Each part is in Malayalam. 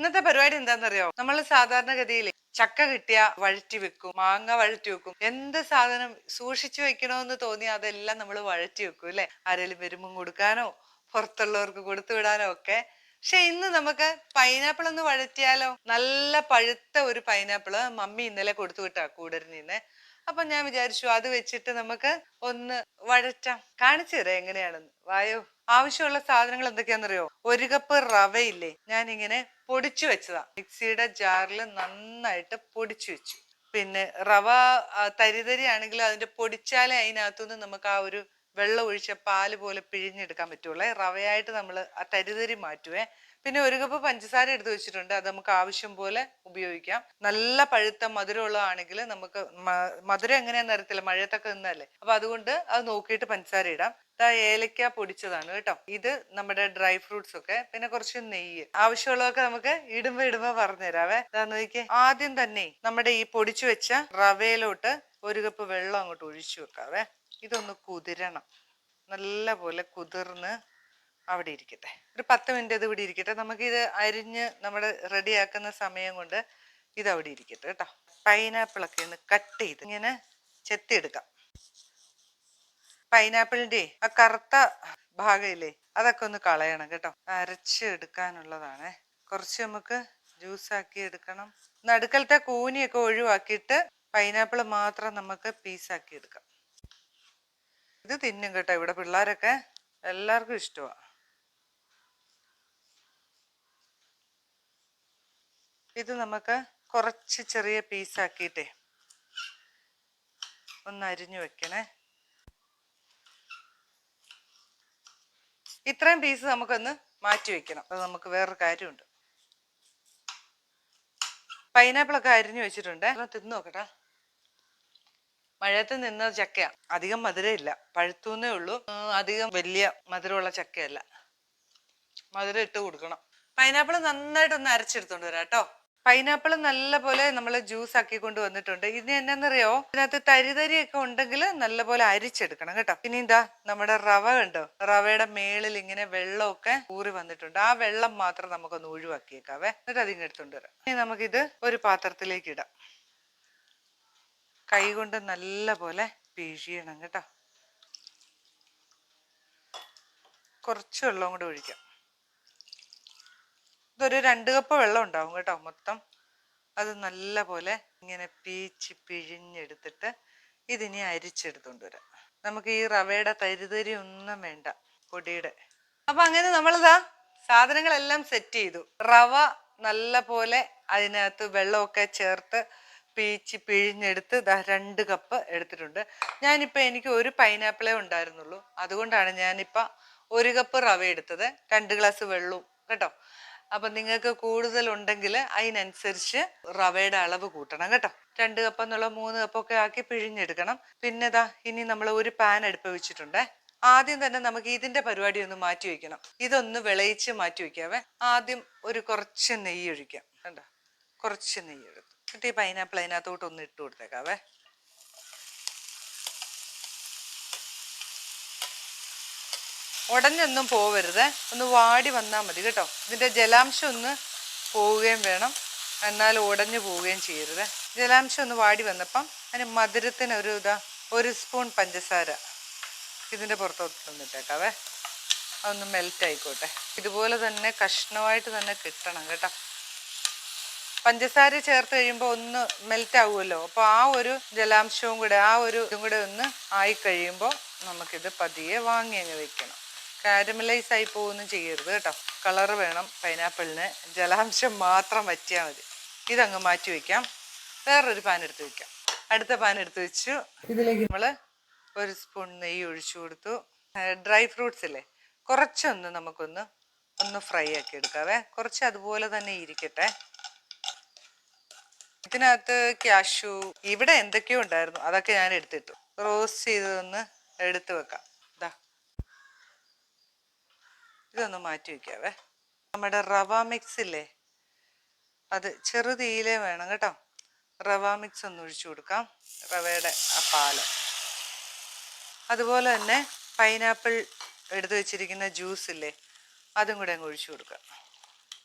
ഇന്നത്തെ പരിപാടി എന്താണെന്നറിയോ? നമ്മൾ സാധാരണഗതിയിൽ ചക്ക കിട്ടിയ വഴറ്റി വെക്കും, മാങ്ങ വഴറ്റി വെക്കും, എന്ത് സാധനം സൂക്ഷിച്ചു വെക്കണമെന്ന് തോന്നിയാൽ അതെല്ലാം നമ്മൾ വഴറ്റി വെക്കും അല്ലെ? ആരെങ്കിലും വരുമ്പം കൊടുക്കാനോ പുറത്തുള്ളവർക്ക് കൊടുത്തു വിടാനോ ഒക്കെ. പക്ഷെ ഇന്ന് നമുക്ക് പൈനാപ്പിൾ ഒന്ന് വഴറ്റിയാലോ? നല്ല പഴുത്ത ഒരു പൈനാപ്പിള് മമ്മി ഇന്നലെ കൊടുത്തു വിട്ടാ കൂടരഞ്ഞിന്ന്. അപ്പൊ ഞാൻ വിചാരിച്ചു അത് വെച്ചിട്ട് നമുക്ക് ഒന്ന് വഴറ്റാം. കാണിച്ചു തരാം എങ്ങനെയാണെന്ന്. വായോ. ആവശ്യമുള്ള സാധനങ്ങൾ എന്തൊക്കെയാണെന്നറിയോ? 1 കപ്പ് റവയില്ലേ, ഞാൻ ഇങ്ങനെ പൊടിച്ചു വെച്ചതാ. മിക്സിയുടെ ജാറിൽ നന്നായിട്ട് പൊടിച്ചു വെച്ചു. പിന്നെ റവ തരിതരി ആണെങ്കിലും അതിന്റെ പൊടിച്ചാലേ അതിനകത്തുനിന്ന് നമുക്ക് ആ ഒരു വെള്ളം ഒഴിച്ച പാല് പോലെ പിഴിഞ്ഞെടുക്കാൻ പറ്റുള്ളേ. റവയായിട്ട് നമ്മൾ ആ തരിതരി മാറ്റുവേ. പിന്നെ 1 കപ്പ് പഞ്ചസാര എടുത്ത് വെച്ചിട്ടുണ്ട്. അത് നമുക്ക് ആവശ്യം പോലെ ഉപയോഗിക്കാം. നല്ല പഴുത്ത മധുരമുള്ളതാണെങ്കിൽ നമുക്ക് മധുരം എങ്ങനെയാണെന്ന് അറിയത്തില്ല, മഴയത്തൊക്കെ നിന്നല്ലേ. അപ്പൊ അതുകൊണ്ട് അത് നോക്കിയിട്ട് പഞ്ചസാര ഇടാം. ഏലക്ക പൊടിച്ചതാണ് കേട്ടോ. ഇത് നമ്മുടെ ഡ്രൈ ഫ്രൂട്ട്സ് ഒക്കെ, പിന്നെ കുറച്ച് നെയ്യ്. ആവശ്യമുള്ളതൊക്കെ നമുക്ക് ഇടുമ്പോ പറഞ്ഞു തരാവേ. നോക്കിയേ. ആദ്യം തന്നെ നമ്മുടെ ഈ പൊടിച്ചു വെച്ച റവയിലോട്ട് 1 കപ്പ് വെള്ളം അങ്ങോട്ട് ഒഴിച്ചു വെക്കാവേ. ഇതൊന്ന് കുതിരണം. നല്ല പോലെ കുതിർന്ന് അവിടെ ഇരിക്കട്ടെ. ഒരു 10 മിനിറ്റ് ഇത് ഇവിടെ ഇരിക്കട്ടെ. നമുക്കിത് അരിഞ്ഞ് നമ്മൾ റെഡിയാക്കുന്ന സമയം കൊണ്ട് ഇത് അവിടെ ഇരിക്കട്ടെ കേട്ടോ. പൈനാപ്പിളൊക്കെ ഒന്ന് കട്ട് ചെയ്ത് ഇങ്ങനെ ചെത്തിയെടുക്കാം. പൈനാപ്പിളിന്റെ ആ കറുത്ത ഭാഗമില്ലേ, അതൊക്കെ ഒന്ന് കളയണം കേട്ടോ. അരച്ച് എടുക്കാനുള്ളതാണ്. കുറച്ച് നമുക്ക് ജ്യൂസാക്കി എടുക്കണം. നടുക്കലത്തെ കൂനിയൊക്കെ ഒഴിവാക്കിയിട്ട് പൈനാപ്പിൾ മാത്രം നമുക്ക് പീസാക്കി എടുക്കാം. ഇത് തിന്നും കേട്ടോ ഇവിടെ പിള്ളേരൊക്കെ, എല്ലാവർക്കും ഇഷ്ടമാണ്. ഇത് നമുക്ക് കുറച്ച് ചെറിയ പീസാക്കിയിട്ടേ ഒന്ന് അരിഞ്ഞു വെക്കണേ. ഇത്രയും പീസ് നമുക്കൊന്ന് മാറ്റി വെക്കണം. അത് നമുക്ക് വേറൊരു കാര്യമുണ്ട്. പൈനാപ്പിളൊക്കെ അരിഞ്ഞു വെച്ചിട്ടുണ്ട്. തിന്നു നോക്കട്ടെ. മഴയത്ത് നിന്ന ചക്കയാ. അധികം മധുരം ഇല്ല, പഴുത്തൂന്നേ ഉള്ളൂ. അധികം വലിയ മധുരമുള്ള ചക്കയല്ല. മധുരം ഇട്ട് കൊടുക്കണം. പൈനാപ്പിൾ നന്നായിട്ടൊന്ന് അരച്ചെടുത്തോണ്ട് വരാം കേട്ടോ. പൈനാപ്പിൾ നല്ല പോലെ നമ്മൾ ജ്യൂസ് ആക്കി കൊണ്ട് വന്നിട്ടുണ്ട്. ഇനി എന്നാന്നറിയോ, ഇതിനകത്ത് തരിതരിയൊക്കെ ഉണ്ടെങ്കിൽ നല്ലപോലെ അരിച്ചെടുക്കണം കേട്ടോ. ഇനി എന്താ നമ്മുടെ റവ കണ്ടോ, റവയുടെ മേളിൽ ഇങ്ങനെ വെള്ളമൊക്കെ ഊറി വന്നിട്ടുണ്ട്. ആ വെള്ളം മാത്രം നമുക്കൊന്ന് ഒഴിവാക്കിയേക്കാവേ. എന്നിട്ട് അതിങ്ങ് എടുത്തോണ്ട് വരാം. ഇനി നമുക്കിത് ഒരു പാത്രത്തിലേക്ക് ഇടാം. കൈ കൊണ്ട് നല്ല പോലെ പിഴിയണം കേട്ടോ. കുറച്ച് വെള്ളം കൂടെ ഒഴിക്കാം. ഇതൊരു 2 കപ്പ് വെള്ളം ഉണ്ടാവും കേട്ടോ മൊത്തം. അത് നല്ല പോലെ ഇങ്ങനെ പിഴിഞ്ഞെടുത്തിട്ട് ഇതിനി അരിച്ചെടുത്തോണ്ട് വരാം. നമുക്ക് ഈ റവയുടെ തരിതരി ഒന്നും വേണ്ട, പൊടിയുടെ. അപ്പൊ അങ്ങനെ നമ്മളിതാ സാധനങ്ങളെല്ലാം സെറ്റ് ചെയ്തു. റവ നല്ല പോലെ അതിനകത്ത് വെള്ളമൊക്കെ ചേർത്ത് പിഴിഞ്ഞെടുത്ത് 2 കപ്പ് എടുത്തിട്ടുണ്ട്. ഞാനിപ്പോ എനിക്ക് ഒരു പൈനാപ്പിളേ ഉണ്ടായിരുന്നുള്ളൂ, അതുകൊണ്ടാണ് ഞാനിപ്പോ 1 കപ്പ് റവ എടുത്തത്, 2 ഗ്ലാസ് വെള്ളവും കേട്ടോ. അപ്പൊ നിങ്ങൾക്ക് കൂടുതൽ ഉണ്ടെങ്കിൽ അതിനനുസരിച്ച് റവയുടെ അളവ് കൂട്ടണം കേട്ടോ. 2 കപ്പ് എന്നുള്ള 3 കപ്പൊക്കെ ആക്കി പിഴിഞ്ഞെടുക്കണം. പിന്നെ ഇനി നമ്മൾ ഒരു പാൻ അടുപ്പ് വെച്ചിട്ടുണ്ട്. ആദ്യം തന്നെ നമുക്ക് ഇതിന്റെ പരിപാടി ഒന്ന് മാറ്റി വെക്കണം. ഇതൊന്ന് വിളയിച്ച് മാറ്റി വെക്കാവേ. ആദ്യം കുറച്ച് നെയ്യ് ഒഴിക്കാം. കണ്ടോ, കുറച്ച് നെയ്യ് എടുത്തു. എന്നിട്ട് ഈ പൈനാപ്പിൾ അതിനകത്തോട്ട് ഒന്ന് ഇട്ട് കൊടുത്തേക്കാവേ. ഉടഞ്ഞൊന്നും പോവരുത്, ഒന്ന് വാടി വന്നാൽ മതി കേട്ടോ. ഇതിന്റെ ജലാംശം ഒന്ന് പോവുകയും വേണം, എന്നാൽ ഉടഞ്ഞു പോവുകയും ചെയ്യരുത്. ജലാംശം ഒന്ന് വാടി വന്നപ്പം അതിന് മധുരത്തിന് 1 സ്പൂൺ പഞ്ചസാര ഇതിന്റെ പുറത്തോട്ട് തന്നിട്ടേക്കാവേ. അതൊന്ന് മെൽറ്റ് ആയിക്കോട്ടെ. ഇതുപോലെ തന്നെ കഷ്ണമായിട്ട് തന്നെ കിട്ടണം കേട്ടോ. പഞ്ചസാര ചേർത്ത് കഴിയുമ്പോൾ ഒന്ന് മെൽറ്റ് ആവുമല്ലോ. അപ്പോൾ ആ ഒരു ജലാംശവും കൂടെ ഇതും കൂടെ ഒന്ന് ആയി കഴിയുമ്പോൾ നമുക്കിത് പതിയെ വാങ്ങി അങ്ങ് വെക്കണം. കാരമലൈസ് ആയി പോകുന്നു ചെയ്യരുത് കേട്ടോ. കളറ് വേണം പൈനാപ്പിളിന്, ജലാംശം മാത്രം വറ്റിയാൽ മതി. ഇതങ്ങ് മാറ്റി വെക്കാം. വേറൊരു പാൻ എടുത്ത് വെക്കാം. അടുത്ത പാൻ എടുത്ത് വെച്ചു. ഇതിലേക്ക് നമ്മൾ 1 സ്പൂൺ നെയ്യ് ഒഴിച്ചു കൊടുത്തു. ഡ്രൈ ഫ്രൂട്ട്സ് ഇല്ലേ, കുറച്ചൊന്ന് നമുക്കൊന്ന് ഫ്രൈ ആക്കി എടുക്കാവേ. കുറച്ച് അതുപോലെ തന്നെ ഇരിക്കട്ടെ. ഇതിനകത്ത് ക്യാഷു ഇവിടെ എന്തൊക്കെയോ ഉണ്ടായിരുന്നു, അതൊക്കെ ഞാൻ എടുത്തിട്ടു. റോസ്റ്റ് ചെയ്തൊന്ന് എടുത്ത് വെക്കാം. ഇതൊന്ന് മാറ്റി വെക്കാവേ. നമ്മുടെ റവ മിക്സ് ഇല്ലേ, അത് ചെറുതീയിലേ വേണം കേട്ടോ. റവ മിക്സ് ഒന്ന് ഒഴിച്ചു കൊടുക്കാം, റവയുടെ ആ പാല്. അതുപോലെ തന്നെ പൈനാപ്പിൾ എടുത്തു വെച്ചിരിക്കുന്ന ജ്യൂസ് ഇല്ലേ, അതും കൂടെ അങ്ങ് ഒഴിച്ചു കൊടുക്കാം.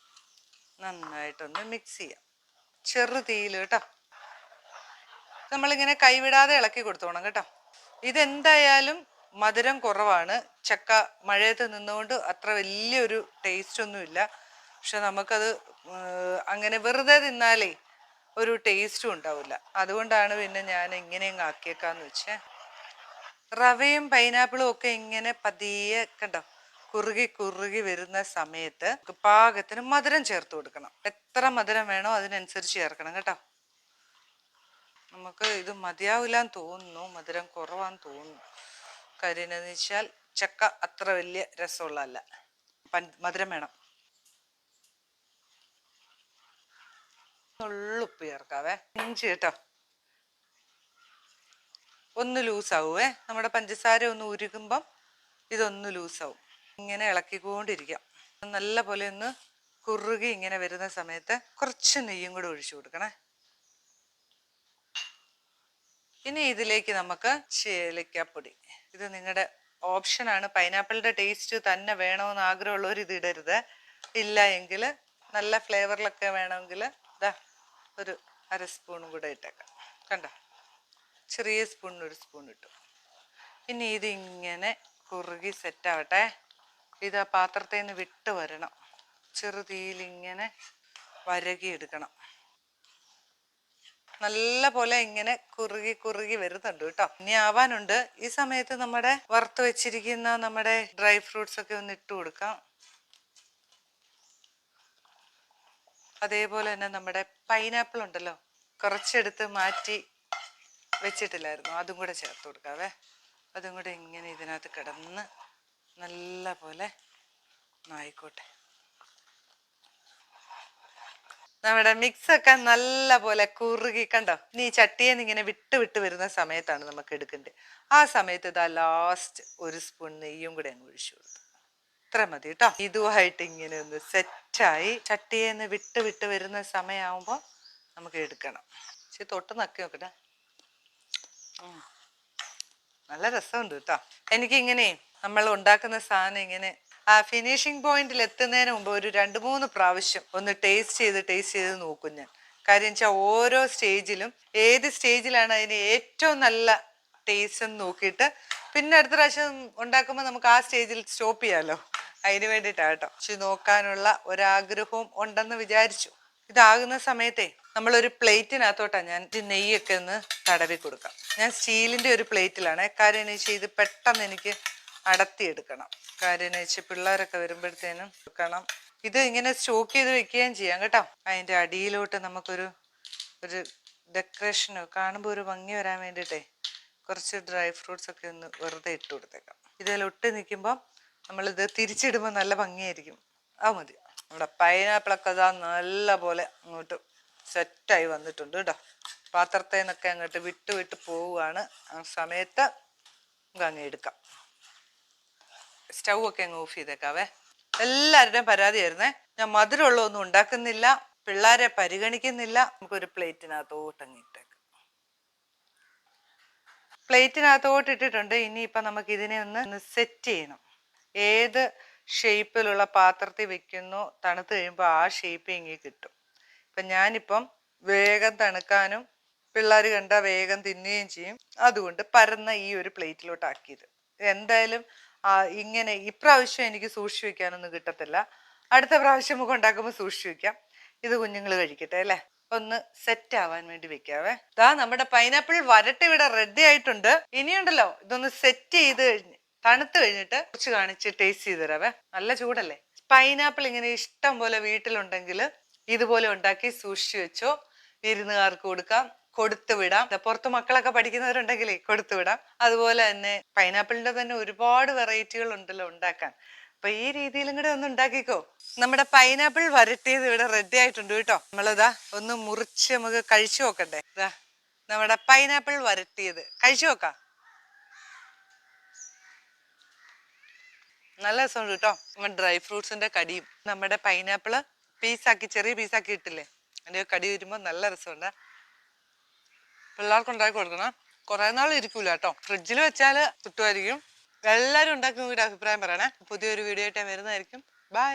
നന്നായിട്ടൊന്ന് മിക്സ് ചെയ്യാം. ചെറു തീയിൽ കേട്ടോ. നമ്മളിങ്ങനെ കൈവിടാതെ ഇളക്കി കൊടുത്തോണം കേട്ടോ. ഇതെന്തായാലും മധുരം കുറവാണ്. ചക്ക മഴയത്ത് നിന്നുകൊണ്ട് അത്ര വലിയൊരു ടേസ്റ്റ് ഒന്നുമില്ല. പക്ഷെ നമുക്കത് അങ്ങനെ വെറുതെ തിന്നാലേ ഒരു ടേസ്റ്റും ഉണ്ടാവില്ല. അതുകൊണ്ടാണ് പിന്നെ ഞാൻ ഇങ്ങനെ ആക്കിയേക്കാന്ന് വെച്ചേ. റവയും പൈനാപ്പിളും ഒക്കെ ഇങ്ങനെ പതിയെ കണ്ടോ കുറുകി കുറുകി വരുന്ന സമയത്ത് പാകത്തിന് മധുരം ചേർത്ത് കൊടുക്കണം. എത്ര മധുരം വേണോ അതിനനുസരിച്ച് ചേർക്കണം കേട്ടോ. നമുക്ക് ഇത് മതിയാവില്ലാന്ന് തോന്നുന്നു, മധുരം കുറവാന്ന് തോന്നുന്നു. കാര്യം എന്താണെന്ന് വെച്ചാൽ ചക്ക അത്ര വലിയ രസമുള്ളതല്ല. മധുരം വേണം. ഉള്ളുപ്പ് ചേർക്കാവേ. ഇഞ്ചി കേട്ടോ ഒന്ന് ലൂസാവുവേ. നമ്മുടെ പഞ്ചസാര ഒന്ന് ഉരുകുമ്പം ഇതൊന്ന് ലൂസാവും. ഇങ്ങനെ ഇളക്കിക്കൊണ്ടിരിക്കാം. നല്ല പോലെ ഒന്ന് കുറുകി ഇങ്ങനെ വരുന്ന സമയത്ത് കുറച്ച് നെയ്യും കൂടെ ഒഴിച്ചു കൊടുക്കണേ. ഇനി ഇതിലേക്ക് നമുക്ക് ഏലക്കാപ്പൊടി. ഇത് നിങ്ങളുടെ ഓപ്ഷനാണ്. പൈനാപ്പിളിന്റെ ടേസ്റ്റ് തന്നെ വേണമെന്ന് ആഗ്രഹമുള്ളവർ ഇത് ഇടരുത്. ഇല്ല എങ്കിൽ നല്ല ഫ്ലേവറിലൊക്കെ വേണമെങ്കിൽ ഇതാ ഒരു 1/2 സ്പൂണും കൂടെ ഇട്ടേക്കാം. കണ്ടോ, ചെറിയ സ്പൂണിന് 1 സ്പൂൺ ഇട്ടു. ഇനി ഇതിങ്ങനെ കുറുകി സെറ്റാവട്ടെ. ഇത് ആ പാത്രത്തിൽ നിന്ന് വിട്ട് വരണം. ചെറുതീയിലിങ്ങനെ വരകിയെടുക്കണം. നല്ല പോലെ ഇങ്ങനെ കുറുകി കുറുകി വരുന്നുണ്ട് കേട്ടോ. ഇനി ആവാനുണ്ട്. ഈ സമയത്ത് നമ്മുടെ വറുത്ത് വെച്ചിരിക്കുന്ന നമ്മുടെ ഡ്രൈ ഫ്രൂട്ട്സ് ഒക്കെ ഒന്ന് ഇട്ട് കൊടുക്കാം. അതേപോലെ തന്നെ നമ്മുടെ പൈനാപ്പിൾ ഉണ്ടല്ലോ, കുറച്ചെടുത്ത് മാറ്റി വെച്ചിട്ടില്ലായിരുന്നു, അതും കൂടെ ചേർത്ത് കൊടുക്കാവേ. അതും കൂടെ ഇങ്ങനെ ഇതിനകത്ത് കിടന്ന് നല്ല പോലെ ആയിക്കോട്ടെ. നമ്മുടെ മിക്സ് ഒക്കെ നല്ല പോലെ കുറുകി കണ്ടോ. ഇനി ചട്ടിയിൽ നിന്ന് ഇങ്ങനെ വിട്ട് വിട്ട് വരുന്ന സമയത്താണ് നമുക്ക് എടുക്കേണ്ടത്. ആ സമയത്ത് ഇതാ ലാസ്റ്റ് 1 സ്പൂൺ നെയ്യും കൂടെ അങ്ങ് ഒഴിച്ചു കൊടുത്തു. ഇത്ര മതി കേട്ടോ. ഇതുമായിട്ട് ഇങ്ങനെ ഒന്ന് സെറ്റായി ചട്ടിയിൽ നിന്ന് വിട്ട് വിട്ട് വരുന്ന സമയമാകുമ്പോൾ നമുക്ക് എടുക്കണം. തൊട്ട് നക്കി നോക്കട്ടെ. നല്ല രസമുണ്ട് കേട്ടോ. എനിക്കിങ്ങനെ നമ്മൾ ഉണ്ടാക്കുന്ന സാധനം ഇങ്ങനെ ആ ഫിനിഷിംഗ് പോയിന്റിൽ എത്തുന്നതിന് മുമ്പ് ഒരു 2-3 പ്രാവശ്യം ഒന്ന് ടേസ്റ്റ് ചെയ്ത് നോക്കും ഞാൻ. കാര്യം വെച്ചാൽ ഓരോ സ്റ്റേജിലും ഏത് സ്റ്റേജിലാണ് അതിന് ഏറ്റവും നല്ല ടേസ്റ്റ് എന്ന് നോക്കിയിട്ട് പിന്നെ അടുത്ത പ്രാവശ്യം ഉണ്ടാക്കുമ്പോൾ നമുക്ക് ആ സ്റ്റേജിൽ സ്റ്റോപ്പ് ചെയ്യാമല്ലോ. അതിന് വേണ്ടിയിട്ടാണ് കേട്ടോ. നോക്കാനുള്ള ഒരാഗ്രഹവും ഉണ്ടെന്ന് വിചാരിച്ചു. ഇതാകുന്ന സമയത്തെ നമ്മളൊരു പ്ലേറ്റിനകത്തോട്ടാണ് ഞാൻ നെയ്യൊക്കെ ഒന്ന് തടവി കൊടുക്കാം. ഞാൻ സ്റ്റീലിൻ്റെ ഒരു പ്ലേറ്റിലാണ്. കാര്യം എന്ന് വെച്ചാൽ ഇത് പെട്ടെന്ന് എനിക്ക് അടത്തിയെടുക്കണം. കാര്യം എന്ന് വെച്ചാൽ പിള്ളേരൊക്കെ വരുമ്പോഴത്തേനും വെക്കണം. ഇത് ഇങ്ങനെ സ്റ്റോക്ക് ചെയ്ത് വെക്കുകയും ചെയ്യാം കേട്ടോ. അതിൻ്റെ അടിയിലോട്ട് നമുക്കൊരു ഡെക്കറേഷനോ കാണുമ്പോൾ ഒരു ഭംഗി വരാൻ വേണ്ടിയിട്ടേ കുറച്ച് ഡ്രൈ ഫ്രൂട്ട്സ് ഒക്കെ ഒന്ന് വെറുതെ ഇട്ട് കൊടുത്തേക്കാം. ഇതിലൊട്ട് നിൽക്കുമ്പോൾ നമ്മളിത് തിരിച്ചിടുമ്പോൾ നല്ല ഭംഗിയായിരിക്കും. അത് മതി. നമ്മുടെ പൈനാപ്പിളൊക്കെ ഇതാ നല്ല പോലെ അങ്ങോട്ട് സെറ്റായി വന്നിട്ടുണ്ട് കേട്ടോ. പാത്രത്തിൽ നിന്നൊക്കെ അങ്ങോട്ട് വിട്ട് വിട്ട് പോവുകയാണ്. ആ സമയത്ത് നമുക്ക് അങ്ങ് എടുക്കാം. സ്റ്റൗ ഒക്കെ അങ്ങ് ഓഫ് ചെയ്തേക്കാവേ. എല്ലാവരുടെയും പരാതിയായിരുന്നേ, ഞാൻ മധുരമുള്ള ഒന്നും ഉണ്ടാക്കുന്നില്ല, പിള്ളേരെ പരിഗണിക്കുന്നില്ല. നമുക്കൊരു പ്ലേറ്റിനകത്തോട്ട് അങ്ങ് ഇട്ടേക്കാം. പ്ലേറ്റിനകത്തോട്ട് ഇട്ടിട്ടുണ്ട്. ഇനിയിപ്പം നമുക്ക് ഇതിനെ ഒന്ന് സെറ്റ് ചെയ്യണം. ഏത് ഷേപ്പിലുള്ള പാത്രത്തിൽ വെക്കുന്നോ തണുത്ത് കഴിയുമ്പോൾ ആ ഷേപ്പ് ഇങ്ങനെ കിട്ടും. ഇപ്പം ഞാനിപ്പം വേഗം തണുക്കാനും പിള്ളേർ കണ്ടാൽ വേഗം തിന്നുകയും ചെയ്യും. അതുകൊണ്ട് പരന്ന ഈ ഒരു പ്ലേറ്റിലോട്ട് ആക്കിയത്. എന്തായാലും ഇങ്ങനെ ഇപ്രാവശ്യം എനിക്ക് സൂക്ഷിച്ചു വെക്കാനൊന്നും കിട്ടത്തില്ല. അടുത്ത പ്രാവശ്യം നമുക്ക് ഉണ്ടാക്കുമ്പോൾ സൂക്ഷിച്ചു വെക്കാം. ഇത് കുഞ്ഞുങ്ങൾ കഴിക്കട്ടെ അല്ലേ. ഒന്ന് സെറ്റ് ആവാൻ വേണ്ടി വെക്കാവേ. നമ്മുടെ പൈനാപ്പിൾ വരട്ട് ഇവിടെ റെഡി ആയിട്ടുണ്ട്. ഇനിയുണ്ടല്ലോ ഇതൊന്ന് സെറ്റ് ചെയ്ത് തണുത്ത് കഴിഞ്ഞിട്ട് കുറച്ച് കാണിച്ച് ടേസ്റ്റ് ചെയ്ത് തരാവേ. നല്ല ചൂടല്ലേ. പൈനാപ്പിൾ ഇങ്ങനെ ഇഷ്ടം പോലെ വീട്ടിലുണ്ടെങ്കിൽ ഇതുപോലെ ഉണ്ടാക്കി സൂക്ഷിച്ചു വെച്ചോ. വിരുന്നുകാർക്ക് കൊടുക്കാം, കൊടുത്തു വിടാം. പുറത്ത് മക്കളൊക്കെ പഠിക്കുന്നവരുണ്ടെങ്കിലേ കൊടുത്തു വിടാം. അതുപോലെ തന്നെ പൈനാപ്പിളിന്റെ തന്നെ ഒരുപാട് വെറൈറ്റികൾ ഉണ്ടല്ലോ ഉണ്ടാക്കാൻ. അപ്പൊ ഈ രീതിയിലും കൂടെ ഒന്ന് ഉണ്ടാക്കിക്കോ. നമ്മുടെ പൈനാപ്പിൾ വരട്ടിയത് ഇവിടെ റെഡി ആയിട്ടുണ്ട് കേട്ടോ. നമ്മളിതാ ഒന്ന് മുറിച്ച് നമുക്ക് കഴിച്ചു നോക്കണ്ടേ. ഇതാ നമ്മുടെ പൈനാപ്പിൾ വരട്ടിയത് കഴിച്ചു നോക്കാം. നല്ല രസമുണ്ട് കേട്ടോ. നമ്മുടെ ഡ്രൈ ഫ്രൂട്ട്സിന്റെ കടിയും നമ്മുടെ പൈനാപ്പിള് പീസാക്കി ചെറിയ പീസാക്കി ഇട്ടില്ലേ, അതിന്റെ കടി വരുമ്പോൾ നല്ല രസമുണ്ട്. പിള്ളേർക്ക് ഉണ്ടാക്കി കൊടുക്കണം. കുറെ നാൾ ഇരിക്കൂല കേട്ടോ. ഫ്രിഡ്ജിൽ വെച്ചാൽ കിട്ടുമായിരിക്കും. എല്ലാവരും ഉണ്ടാക്കി നോക്കിയിട്ട് അഭിപ്രായം പറയണേ. പുതിയൊരു വീഡിയോ ആയിട്ട് വരുന്നതായിരിക്കും. ബൈ.